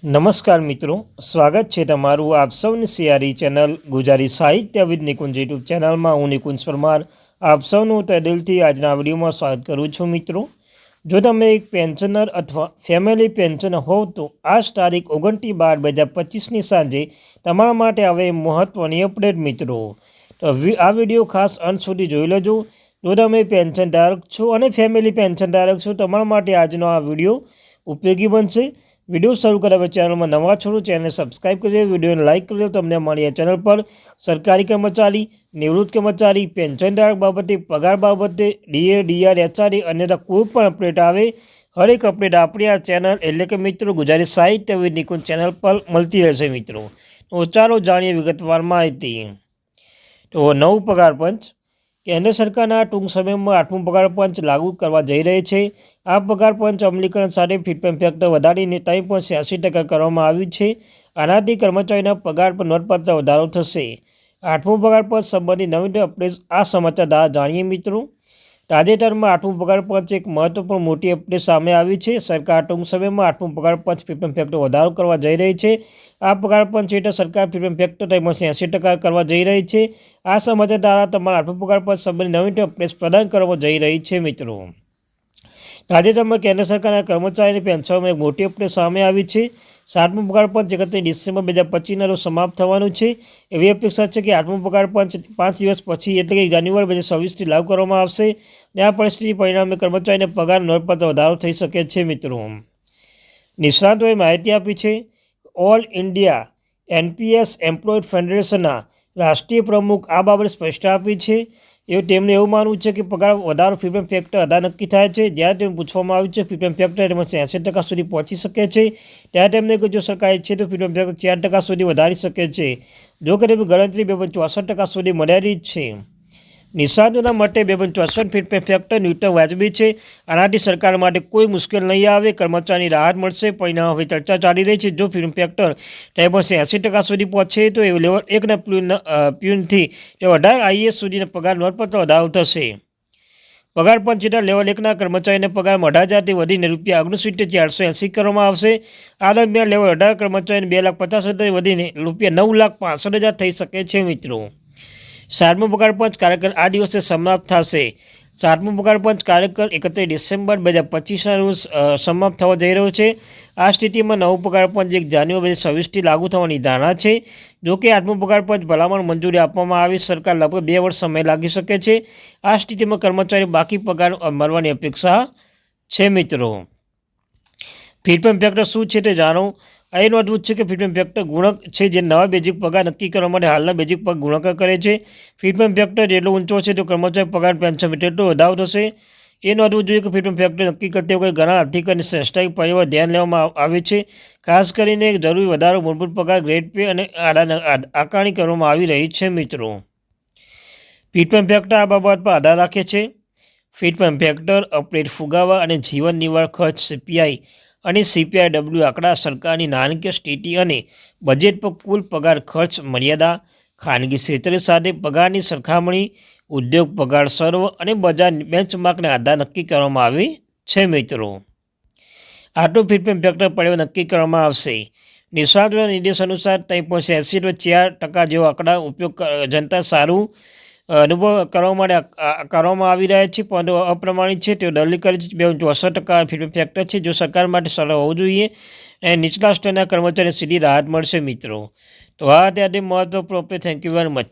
નમસ્કાર મિત્રો, સ્વાગત છે તમારું આપ સૌની સિયારી ચેનલ ગુજરાતી સાહિત્ય વિદ નિકુંજ યુટ્યુબ ચેનલમાં. હું નિકુંજ પરમાર આપ સૌનું તહેદિલથી આજના વિડીયોમાં સ્વાગત કરું છું. મિત્રો, જો તમે એક પેન્શનર અથવા ફેમિલી પેન્શનર હોવ તો આજ તારીખ 29/12/2025ની સાંજે તમારા માટે આવે મહત્ત્વની અપડેટ. મિત્રો, તો આ વિડીયો ખાસ અંત સુધી જોઈ લેજો. જો તમે પેન્શન ધારક છો અને ફેમિલી પેન્શન ધારક છો, તમારા માટે આજનો આ વિડીયો ઉપયોગી બનશે. વિડીયો શરૂ કર્યા પછી ચેનલમાં નવા છો, ચેનલને સબસ્ક્રાઈબ કરી દો, વિડીયોને લાઇક કરી દો. તમને અમારી આ ચેનલ પર સરકારી કર્મચારી, નિવૃત્ત કર્મચારી, પેન્શન ધારક બાબતે, પગાર બાબતે, ડીએ, ડીઆર, એચઆરએ અન્યथा કોઈ પણ અપડેટ આવે, હરેક અપડેટ આપણી આ ચેનલ એટલે કે મિત્રો ગુજરાતી સાહિત્ય વિદ નિકુંજ ચેનલ પર મળતી રહેશે. મિત્રો, તો ચાલો જાણીએ વિગતવાર માહિતી. તો નવું પગાર પંચ. કેન્દ્ર સરકારના ટૂંક સમયમાં 8મું પગાર પંચ લાગુ કરવા જઈ રહી છે. આ પગાર પંચ અમલીકરણ સાથે ફિટમેન્ટ ફેક્ટર વધારીને 3.86% કરવામાં આવ્યું છે. આનાથી કર્મચારીના પગાર પર નોંધપાત્ર વધારો થશે. 8મું પગાર પંચ સંબંધિત નવીન અપડેટ આ સમાચાર દ્વારા જાણીએ. મિત્રો, તાજેતરમાં 8મું પગાર પંચ એક મહત્વપૂર્ણ મોટી અપડેટ સામે આવી છે. સરકાર ટૂંક સમયમાં 8મું પગાર પંચ ફિટમેન્ટ ફેક્ટર વધારો કરવા જઈ રહી છે. આ પગાર પંચ હેઠળ સરકાર ફિટમેન્ટ ફેક્ટર 80% કરવા જઈ રહી છે. આ સમાચાર દ્વારા તમારા 8મું પગાર પંચ સંબંધિત નવીન અપડેટ્સ પ્રદાન કરવામાં જઈ રહી છે. મિત્રો, તાજેતરમાં કેન્દ્ર સરકારના કર્મચારીની પેન્શનમાં એક મોટી અપડેટ સામે આવી છે. 7મું પગાર પંચ 31 ડિસેમ્બર 2025ના રોજ સમાપ્ત થવાનું છે. એવી અપેક્ષા છે કે 8મું પગાર પંચ 5 દિવસ પછી એટલે કે જાન્યુઆરી 2026થી લાગુ કરવામાં આવશે. અને આ પરિસ્થિતિ પરિણામે કર્મચારીને પગાર નોંધપાત્ર વધારો થઈ શકે છે. મિત્રો, નિષ્ણાતોએ માહિતી આપી છે. ઓલ ઇન્ડિયા એનપીએસ એમ્પ્લોયડ ફેડરેશનના રાષ્ટ્રીય પ્રમુખ આ બાબતે સ્પષ્ટતા આપી છે. તેમનું એવું માનવું છે કે પગાર વધારો ફિટમેન્ટ ફેક્ટર આધાર નક્કી થાય છે. જ્યારે તેમને પૂછવામાં આવ્યું છે ફિટમેન્ટ ફેક્ટર તેમાં 80% સુધી પહોંચી શકે છે, ત્યારે તેમને કહ્યું જો સરકાર ઈચ્છે તો ફિટમેન્ટ ફેક્ટર 4% સુધી વધારી શકે છે. જો કે તેમની ગણતરી 2.64% સુધી મર્યાદિત છે. નિષ્ણાતોના મતે 2.64 ફિટમેન્ટ ફેક્ટર ન્યૂનતમ વાજબી છે. આનાથી સરકાર માટે કોઈ મુશ્કેલ નહીં આવે, કર્મચારીની રાહત મળશે. પરિણામ હવે ચર્ચા ચાલી રહી છે. જો ફિટમેન્ટ ફેક્ટર 80% સુધી પહોંચે તો એ લેવલ 1ના પ્યુનથી 18 આઈએસ સુધીના પગાર નોંધપાત્ર વધારો થશે. પગાર પંચ હેઠળ લેવલ 1ના કર્મચારીને પગારમાં 18,000થી વધીને ₹68,480 કરવામાં આવશે. આ દરમિયાન લેવલ 18 કર્મચારીને 2,50,000થી વધીને ₹9,65,000 થઈ શકે છે. મિત્રો, 7મું પગાર પંચ કાર્યકાળ આ દિવસે સમાપ્ત થશે. 7મું પગાર પંચ કાર્યકાળ 31 ડિસેમ્બર 2025ના રોજ સમાપ્ત થવા જઈ રહ્યો છે. આ સ્થિતિમાં નવું પગાર પંચ 1 જાન્યુઆરી 2026થી લાગુ થવાની ધારણા છે. જોકે 8મું પગાર પંચ ભલામણ મંજૂરી આપવામાં આવી સરકાર લગભગ 2 વર્ષ સમય લાગી શકે છે. આ સ્થિતિમાં કર્મચારી બાકી પગાર મળવાની અપેક્ષા છે. મિત્રો, ફિટમેન્ટ ફેક્ટર શું છે તે જાણો. એ નોંધવું છે કે ફિટમેન્ટ ફેક્ટર ગુણક છે જે નવા બેઝિક પગાર નક્કી કરવા માટે હાલના બેઝિક પગાર ગુણાકાર કરે છે. ફિટમેન્ટ ફેક્ટર જેટલો ઊંચો છે તો કર્મચારી પગાર પેન્શન તેટલો વધારો થશે. એ નોંધવું જોઈએ કે ફિટમેન્ટ ફેક્ટર નક્કી કરતી વખતે ઘણા આર્થિક અને સંસ્થાકીય પરિબળો ધ્યાન લેવામાં આવે છે. ખાસ કરીને જરૂરી વધારો મૂળભૂત પગાર, ગ્રેડ પે અને આકારણી કરવામાં આવી રહી છે. મિત્રો, ફિટમેન્ટ ફેક્ટર આ બાબત પર આધાર રાખે છે. ફિટમેન્ટ ફેક્ટર અપડેટ ફુગાવા અને જીવન નિર્વાહ ખર્ચ સીપીઆઈ અને સીપીઆઈડબ્લ્યુ આંકડા સરકારની નાણાકીય સ્થિતિ અને બજેટ પર કુલ પગાર ખર્ચ મર્યાદા, ખાનગી ક્ષેત્ર સાથે પગારની સરખામણી, ઉદ્યોગ પગાર સર્વ અને બજાર બેન્ચમાર્કના આધાર નક્કી કરવામાં આવે છે. મિત્રો, આટલું ફિટમેન્ટ ફેક્ટર પરિબળ નક્કી કરવામાં આવશે. નિષ્ણાતોના નિર્દેશ અનુસાર 3.80-4% જેવા આંકડા ઉપયોગ જનતા સારું અનુભવ કરવા માટે કરવામાં આવી રહ્યા છે, પરંતુ અપ્રમાણિત છે. તેઓ દલીલ કરે છે 2.64% ફિટમેન્ટ ફેક્ટર છે જો સરકાર માટે સરળ હોવું જોઈએ અને નીચલા સ્તરના કર્મચારીને સીધી રાહત મળશે. મિત્રો, તો આ ત્યાંથી મહત્વપૂર્ણ. Thank you very much.